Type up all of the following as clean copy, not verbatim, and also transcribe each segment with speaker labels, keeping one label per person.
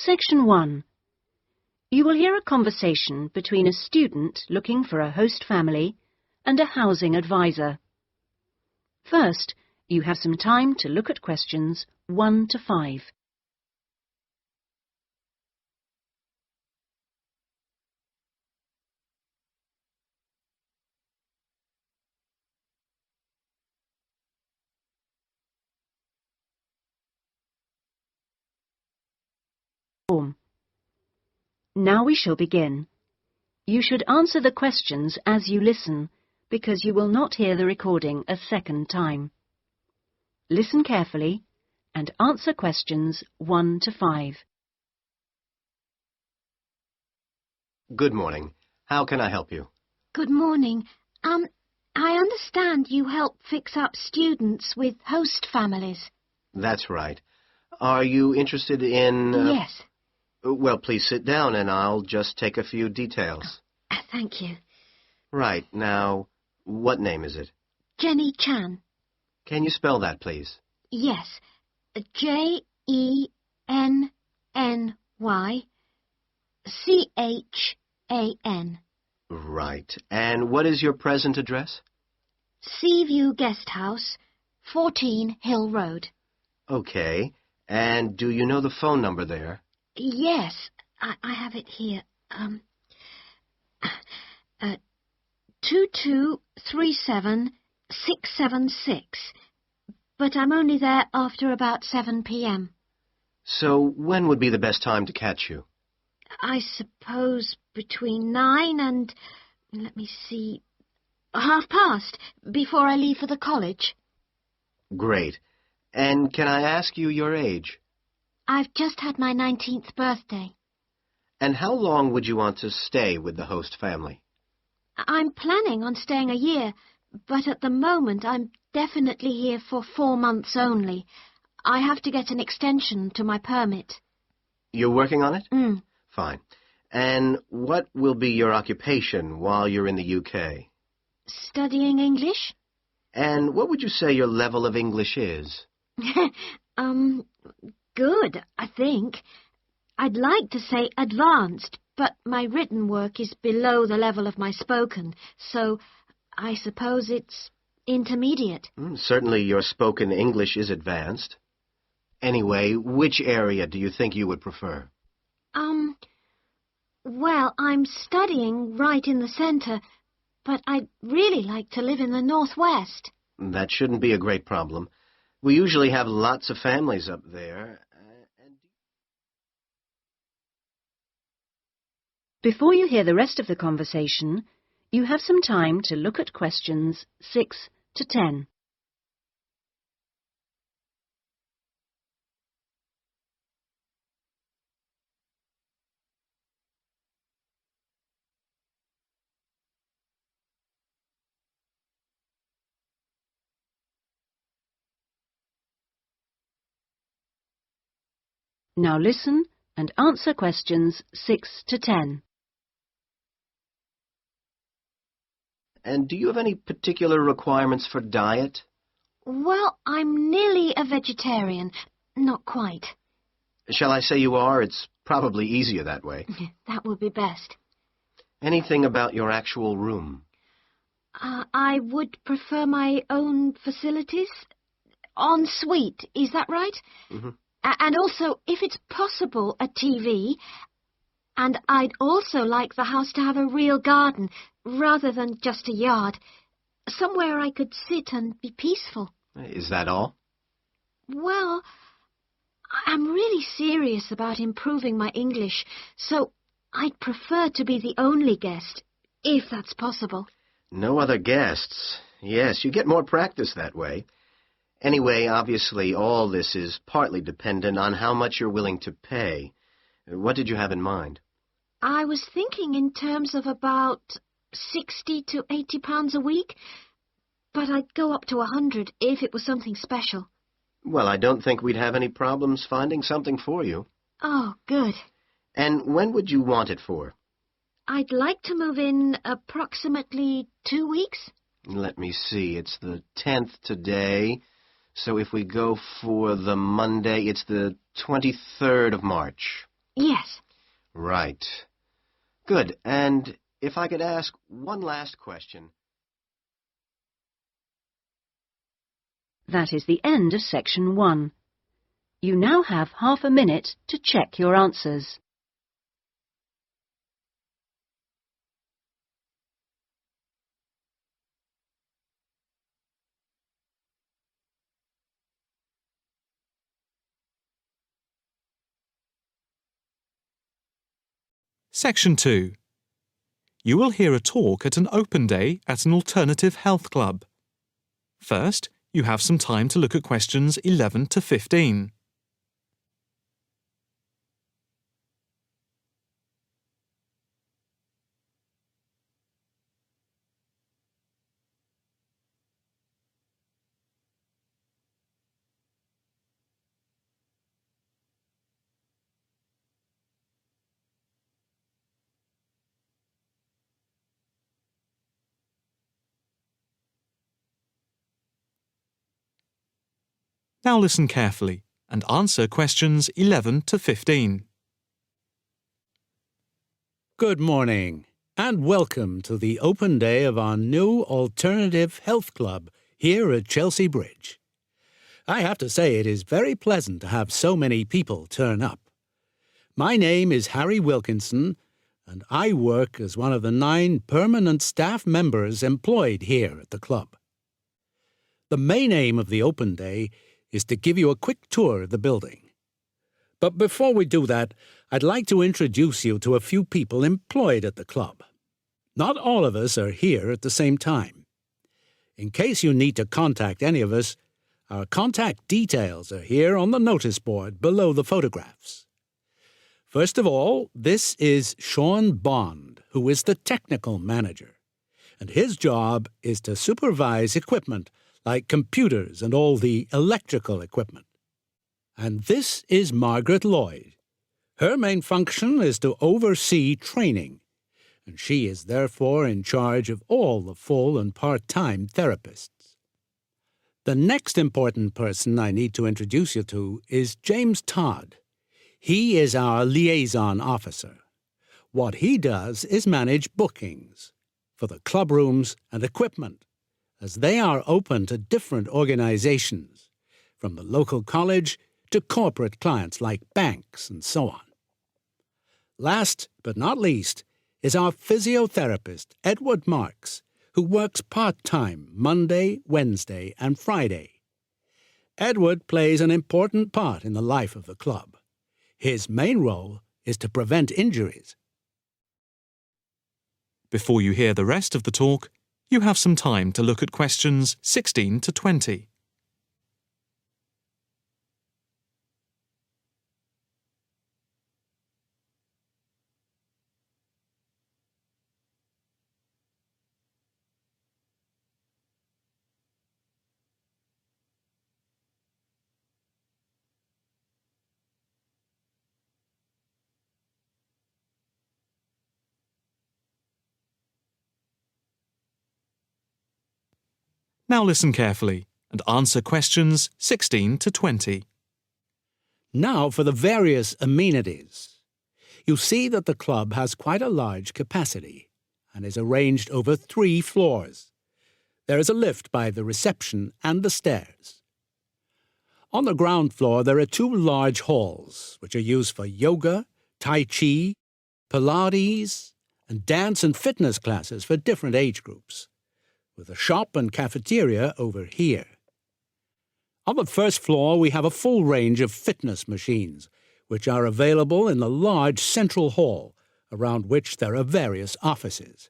Speaker 1: Section 1. You will hear a conversation between a student looking for a host family and a housing advisor. First, you have some time to look at questions 1 to 5. Now we shall begin. You should answer the questions as you listen, because you will not hear the recording a second time. Listen carefully and answer questions 1 to 5.
Speaker 2: Good morning. How can I help you?
Speaker 3: Good morning. I understand you help fix up students with host families.
Speaker 2: That's right. Are you interested in...
Speaker 3: Yes.
Speaker 2: Well, please sit down and I'll just take a few details.
Speaker 3: Thank you.
Speaker 2: Right. Now, what name is it?
Speaker 3: Jenny Chan.
Speaker 2: Can you spell that, please?
Speaker 3: Yes. Jenny-Chan.
Speaker 2: Right. And what is your present address?
Speaker 3: Seaview Guest House, 14 Hill Road.
Speaker 2: Okay. And do you know the phone number there?
Speaker 3: Yes, I have it here. 2237676. But I'm only there after about 7 p.m.
Speaker 2: So when would be the best time to catch you?
Speaker 3: I suppose between 9 and, let me see, past, before I leave for the college.
Speaker 2: Great. And can I ask you your age?
Speaker 3: I've just had my 19th birthday.
Speaker 2: And how long would you want to stay with the host family?
Speaker 3: I'm planning on staying a year, but at the moment I'm definitely here for 4 months only. I have to get an extension to my permit.
Speaker 2: You're working on it?
Speaker 3: Mm.
Speaker 2: Fine. And what will be your occupation while you're in the UK?
Speaker 3: Studying English?
Speaker 2: And what would you say your level of English is?
Speaker 3: Good, I think. I'd like to say advanced, but my written work is below the level of my spoken, so I suppose it's intermediate.
Speaker 2: Certainly your spoken English is advanced. Anyway, which area do you think you would prefer?
Speaker 3: Well, I'm studying right in the centre, but I'd really like to live in the northwest.
Speaker 2: That shouldn't be a great problem. We usually have lots of families up there.
Speaker 1: Before you hear the rest of the conversation, you have some time to look at questions 6 to 10. Now listen and answer questions 6 to 10.
Speaker 2: And do you have any particular requirements for diet?
Speaker 3: Well, I'm nearly a vegetarian. Not quite.
Speaker 2: Shall I say you are? It's probably easier that way.
Speaker 3: That would be best.
Speaker 2: Anything about your actual room?
Speaker 3: I would prefer my own facilities. En suite, is that right?
Speaker 2: Mm-hmm.
Speaker 3: And also, if it's possible, a TV. And I'd also like the house to have a real garden, rather than just a yard. Somewhere I could sit and be peaceful.
Speaker 2: Is that all?
Speaker 3: Well, I'm really serious about improving my English, so I'd prefer to be the only guest, if that's possible.
Speaker 2: No other guests. Yes, you get more practice that way. Anyway, obviously, all this is partly dependent on how much you're willing to pay. What did you have in mind?
Speaker 3: I was thinking in terms of about 60 to 80 pounds a week, but I'd go up to 100 if it was something special.
Speaker 2: Well, I don't think we'd have any problems finding something for you.
Speaker 3: Oh, good.
Speaker 2: And when would you want it for?
Speaker 3: I'd like to move in approximately 2 weeks.
Speaker 2: Let me see. It's the 10th today. So if we go for the Monday, it's the 23rd of March.
Speaker 3: Yes.
Speaker 2: Right. Good. And if I could ask one last question.
Speaker 1: That is the end of section 1. You now have half a minute to check your answers.
Speaker 4: Section 2. You will hear a talk at an open day at an alternative health club. First, you have some time to look at questions 11 to 15. Now listen carefully and answer questions 11 to 15.
Speaker 5: Good morning, and welcome to the open day of our new Alternative Health Club here at Chelsea Bridge. I have to say it is very pleasant to have so many people turn up. My name is Harry Wilkinson, and I work as one of the 9 permanent staff members employed here at the club. The main aim of the open day is to give you a quick tour of the building. But before we do that, I'd like to introduce you to a few people employed at the club. Not all of us are here at the same time. In case you need to contact any of us, our contact details are here on the notice board below the photographs. First of all, this is Sean Bond, who is the technical manager, and his job is to supervise equipment like computers and all the electrical equipment. And this is Margaret Lloyd. Her main function is to oversee training, and she is therefore in charge of all the full and part-time therapists. The next important person I need to introduce you to is James Todd. He is our liaison officer. What he does is manage bookings for the club rooms and equipment, as they are open to different organizations, from the local college to corporate clients like banks and so on. Last but not least is our physiotherapist, Edward Marks, who works part-time Monday, Wednesday, and Friday. Edward plays an important part in the life of the club. His main role is to prevent injuries.
Speaker 4: Before you hear the rest of the talk, you have some time to look at questions 16 to 20. Now listen carefully and answer questions 16 to 20.
Speaker 5: Now for the various amenities. You see that the club has quite a large capacity and is arranged over 3 floors. There is a lift by the reception and the stairs. On the ground floor there are 2 large halls which are used for yoga, tai chi, Pilates, and dance and fitness classes for different age groups, with a shop and cafeteria over here. On the first floor we have a full range of fitness machines, which are available in the large central hall, around which there are various offices.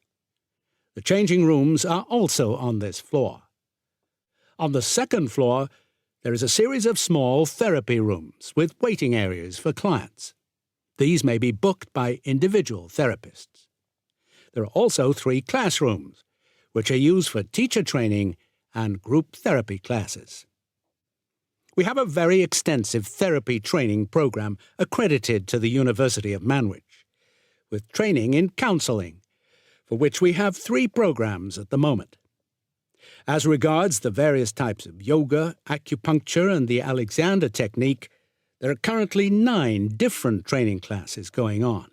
Speaker 5: The changing rooms are also on this floor. On the second floor there is a series of small therapy rooms with waiting areas for clients. These may be booked by individual therapists. There are also 3 classrooms, which are used for teacher training and group therapy classes. We have a very extensive therapy training program accredited to the University of Manwich, with training in counselling, for which we have 3 programs at the moment. As regards the various types of yoga, acupuncture, and the Alexander technique, There are currently 9 different training classes going on.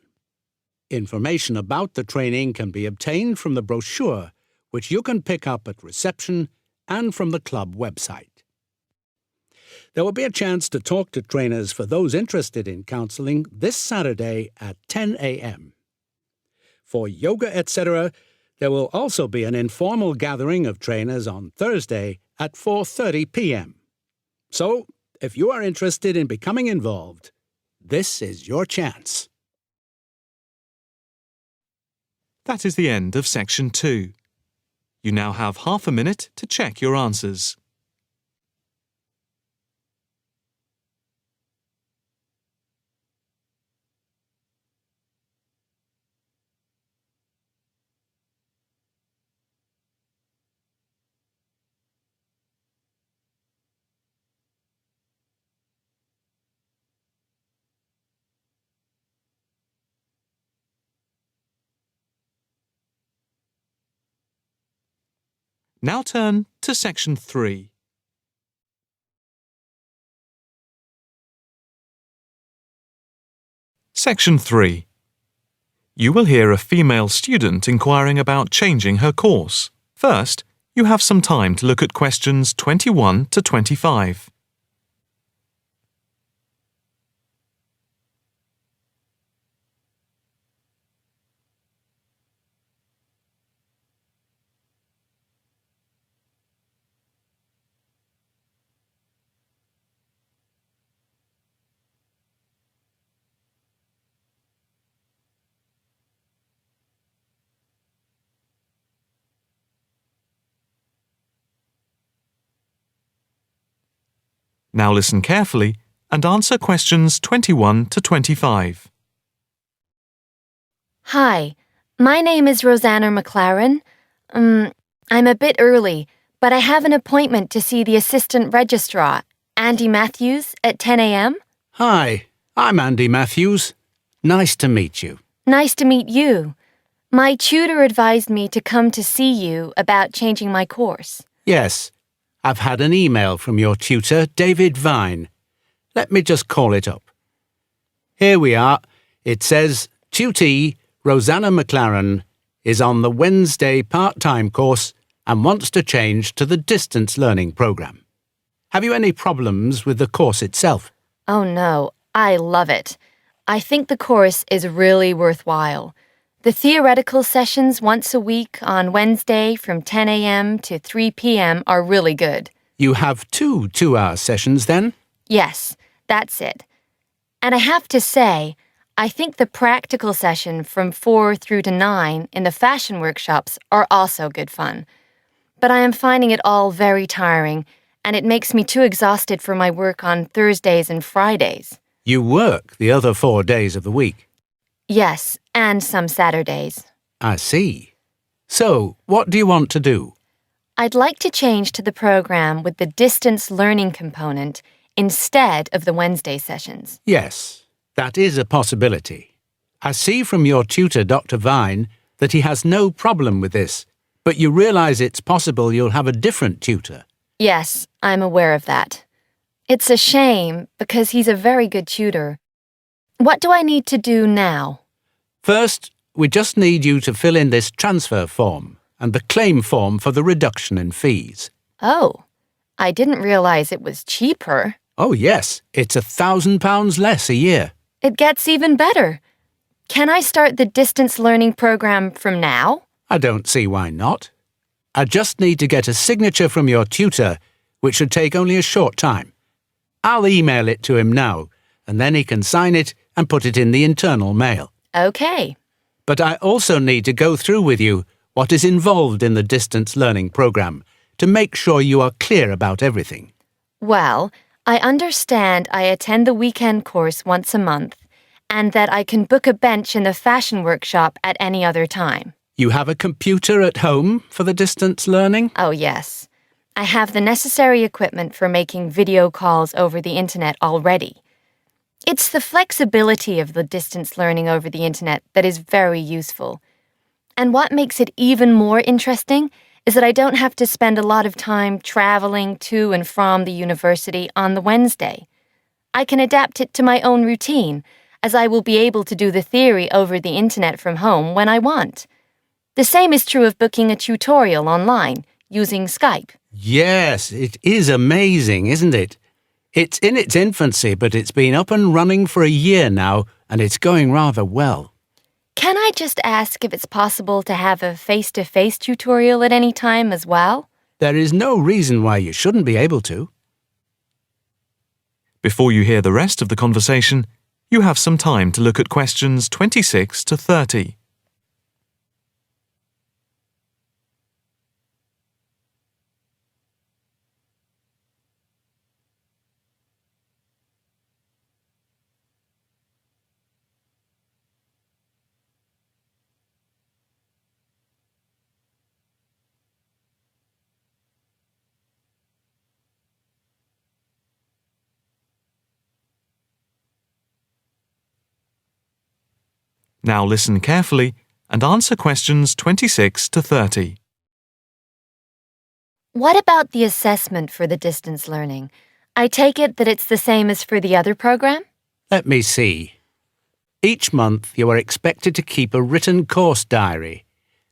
Speaker 5: Information about the training can be obtained from the brochure, which you can pick up at reception and from the club website. There will be a chance to talk to trainers for those interested in counselling this Saturday at 10 a.m. For yoga, etc., there will also be an informal gathering of trainers on Thursday at 4:30 p.m. So, if you are interested in becoming involved, this is your chance.
Speaker 4: That is the end of Section 2. You now have half a minute to check your answers. Now turn to Section 3. Section 3. You will hear a female student inquiring about changing her course. First, you have some time to look at questions 21 to 25. Now listen carefully and answer questions 21 to 25.
Speaker 6: Hi, my name is Rosanna McLaren. I'm a bit early, but I have an appointment to see the assistant registrar, Andy Matthews, at 10 a.m.
Speaker 5: Hi, I'm Andy Matthews. Nice to meet you.
Speaker 6: Nice to meet you. My tutor advised me to come to see you about changing my course.
Speaker 5: Yes, I've had an email from your tutor, David Vine. Let me just call it up. Here we are. It says, Tutee Rosanna McLaren is on the Wednesday part-time course and wants to change to the distance learning program. Have you any problems with the course itself?
Speaker 6: Oh no, I love it. I think the course is really worthwhile. The theoretical sessions once a week on Wednesday from 10 a.m. to 3 p.m. are really good.
Speaker 5: You have 2 two-hour sessions then?
Speaker 6: Yes, that's it. And I have to say, I think the practical session from 4 through to 9 in the fashion workshops are also good fun. But I am finding it all very tiring, and it makes me too exhausted for my work on Thursdays and Fridays.
Speaker 5: You work the other 4 days of the week?
Speaker 6: Yes, and some Saturdays.
Speaker 5: I see. So, what do you want to do?
Speaker 6: I'd like to change to the program with the distance learning component instead of the Wednesday sessions.
Speaker 5: Yes, that is a possibility. I see from your tutor, Dr. Vine, that he has no problem with this, but you realize it's possible you'll have a different tutor.
Speaker 6: Yes, I'm aware of that. It's a shame because he's a very good tutor. What do I need to do now?
Speaker 5: First, we just need you to fill in this transfer form and the claim form for the reduction in fees.
Speaker 6: Oh, I didn't realize it was cheaper.
Speaker 5: Oh yes, it's £1,000 less a year.
Speaker 6: It gets even better. Can I start the distance learning program from now?
Speaker 5: I don't see why not. I just need to get a signature from your tutor, which should take only a short time. I'll email it to him now, and then he can sign it and put it in the internal mail.
Speaker 6: Okay.
Speaker 5: But I also need to go through with you what is involved in the distance learning program to make sure you are clear about everything.
Speaker 6: Well, I understand I attend the weekend course once a month and that I can book a bench in the fashion workshop at any other time.
Speaker 5: You have a computer at home for the distance learning?
Speaker 6: Oh, yes. I have the necessary equipment for making video calls over the internet already. It's the flexibility of the distance learning over the internet that is very useful. And what makes it even more interesting is that I don't have to spend a lot of time traveling to and from the university on the Wednesday. I can adapt it to my own routine, as I will be able to do the theory over the internet from home when I want. The same is true of booking a tutorial online, using Skype.
Speaker 5: Yes, it is amazing, isn't it? It's in its infancy, but it's been up and running for a year now, and it's going rather well.
Speaker 6: Can I just ask if it's possible to have a face-to-face tutorial at any time as well?
Speaker 5: There is no reason why you shouldn't be able to.
Speaker 4: Before you hear the rest of the conversation, you have some time to look at questions 26 to 30. Now listen carefully and answer questions 26 to 30.
Speaker 6: What about the assessment for the distance learning? I take it that it's the same as for the other program?
Speaker 5: Let me see. Each month you are expected to keep a written course diary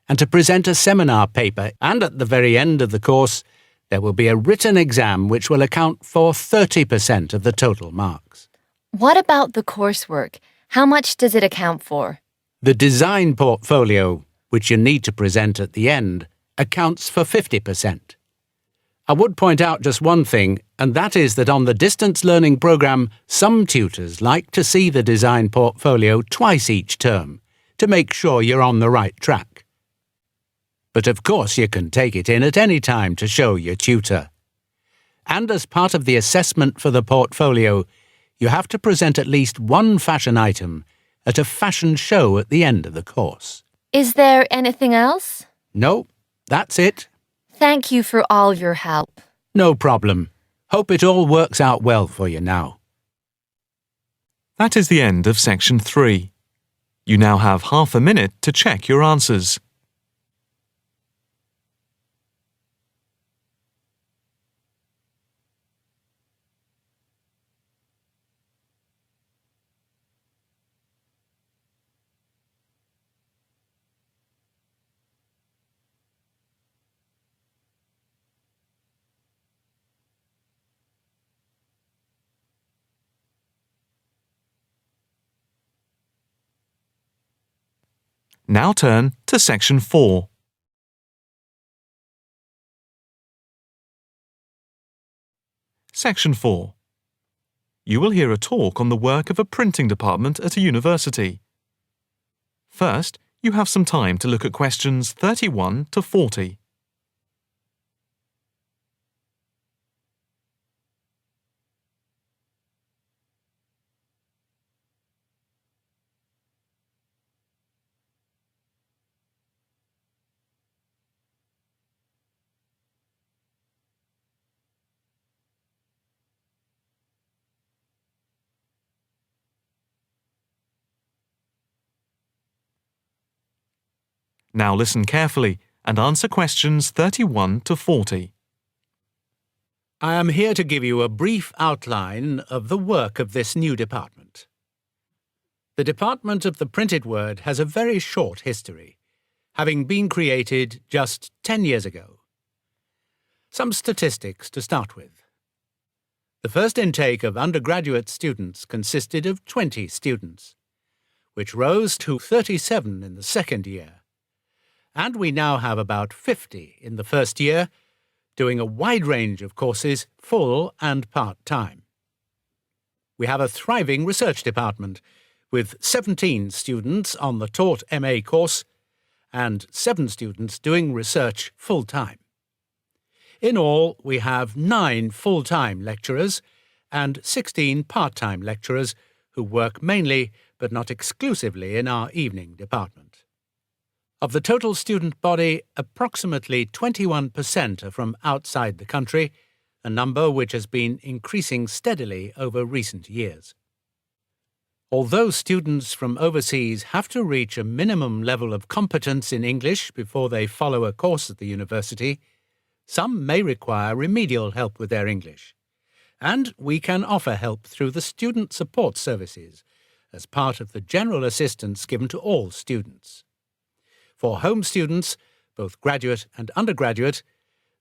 Speaker 5: and to present a seminar paper, and at the very end of the course there will be a written exam which will account for 30% of the total marks.
Speaker 6: What about the coursework? How much does it account for?
Speaker 5: The design portfolio, which you need to present at the end, accounts for 50%. I would point out just one thing, and that is that on the distance learning program, some tutors like to see the design portfolio twice each term to make sure you're on the right track. But of course you can take it in at any time to show your tutor. And as part of the assessment for the portfolio, you have to present at least one fashion item at a fashion show at the end of the course.
Speaker 6: Is there anything else?
Speaker 5: No, that's it.
Speaker 6: Thank you for all your help.
Speaker 5: No problem. Hope it all works out well for you now.
Speaker 4: That is the end of section 3. You now have half a minute to check your answers. Now turn to section 4. Section 4. You will hear a talk on the work of a printing department at a university. First, you have some time to look at questions 31 to 40. Now listen carefully and answer questions 31 to 40.
Speaker 5: I am here to give you a brief outline of the work of this new department. The Department of the Printed Word has a very short history, having been created just 10 years ago. Some statistics to start with. The first intake of undergraduate students consisted of 20 students, which rose to 37 in the second year. And we now have about 50 in the first year, doing a wide range of courses, full and part-time. We have a thriving research department, with 17 students on the taught MA course and 7 students doing research full-time. In all, we have 9 full-time lecturers and 16 part-time lecturers who work mainly, but not exclusively, in our evening department. Of the total student body, approximately 21% are from outside the country, a number which has been increasing steadily over recent years. Although students from overseas have to reach a minimum level of competence in English before they follow a course at the university, some may require remedial help with their English, and we can offer help through the Student Support Services as part of the general assistance given to all students. For home students, both graduate and undergraduate,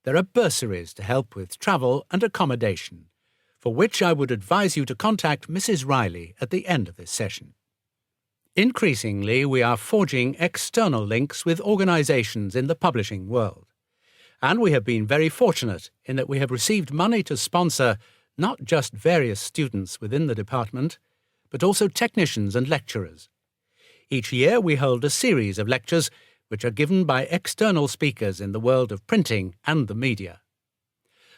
Speaker 5: there are bursaries to help with travel and accommodation, for which I would advise you to contact Mrs. Riley at the end of this session. Increasingly, we are forging external links with organisations in the publishing world, and we have been very fortunate in that we have received money to sponsor not just various students within the department, but also technicians and lecturers. Each year we hold a series of lectures which are given by external speakers in the world of printing and the media.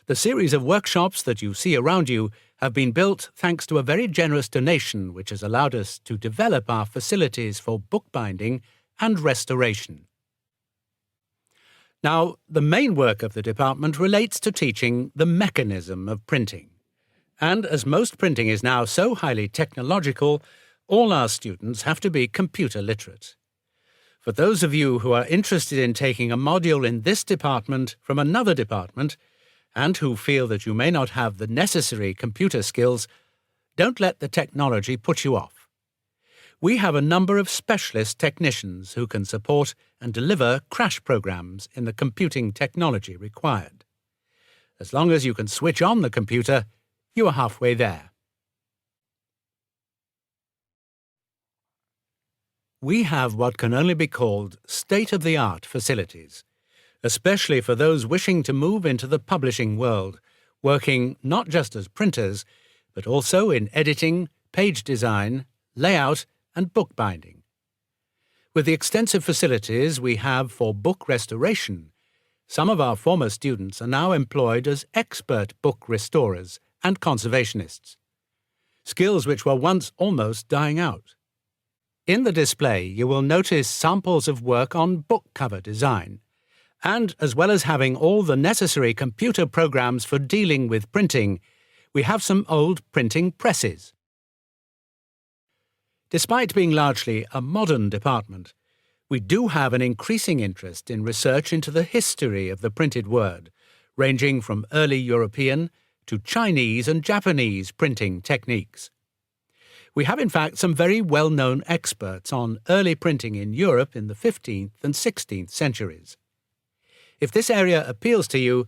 Speaker 5: The series of workshops that you see around you have been built thanks to a very generous donation which has allowed us to develop our facilities for bookbinding and restoration. Now, the main work of the department relates to teaching the mechanism of printing. And as most printing is now so highly technological, all our students have to be computer literate. For those of you who are interested in taking a module in this department from another department, and who feel that you may not have the necessary computer skills, don't let the technology put you off. We have a number of specialist technicians who can support and deliver crash programs in the computing technology required. As long as you can switch on the computer, you are halfway there. We have what can only be called state-of-the-art facilities, especially for those wishing to move into the publishing world, working not just as printers, but also in editing, page design, layout, and bookbinding. With the extensive facilities we have for book restoration, some of our former students are now employed as expert book restorers and conservationists, skills which were once almost dying out. In the display you will notice samples of work on book cover design, and as well as having all the necessary computer programs for dealing with printing, we have some old printing presses. Despite being largely a modern department, we do have an increasing interest in research into the history of the printed word, ranging from early European to Chinese and Japanese printing techniques. We have in fact some very well-known experts on early printing in Europe in the 15th and 16th centuries. If this area appeals to you,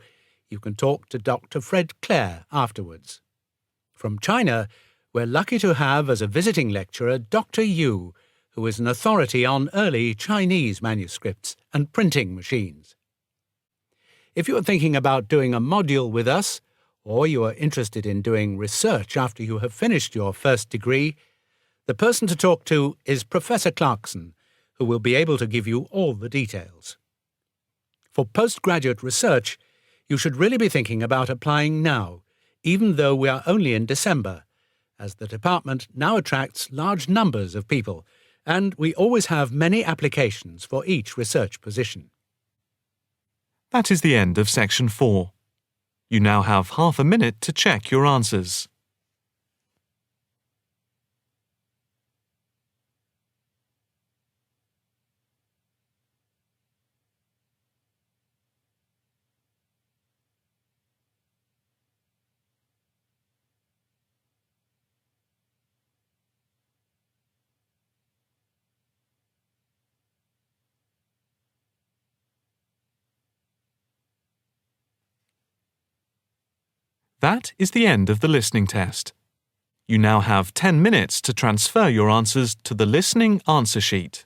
Speaker 5: you can talk to Dr. Fred Clare afterwards. From China, we're lucky to have as a visiting lecturer Dr. Yu, who is an authority on early Chinese manuscripts and printing machines. If you are thinking about doing a module with us, or you are interested in doing research after you have finished your first degree, the person to talk to is Professor Clarkson, who will be able to give you all the details. For postgraduate research, you should really be thinking about applying now, even though we are only in December, as the department now attracts large numbers of people, and we always have many applications for each research position.
Speaker 4: That is the end of Section 4. You now have half a minute to check your answers. That is the end of the listening test. You now have 10 minutes to transfer your answers to the listening answer sheet.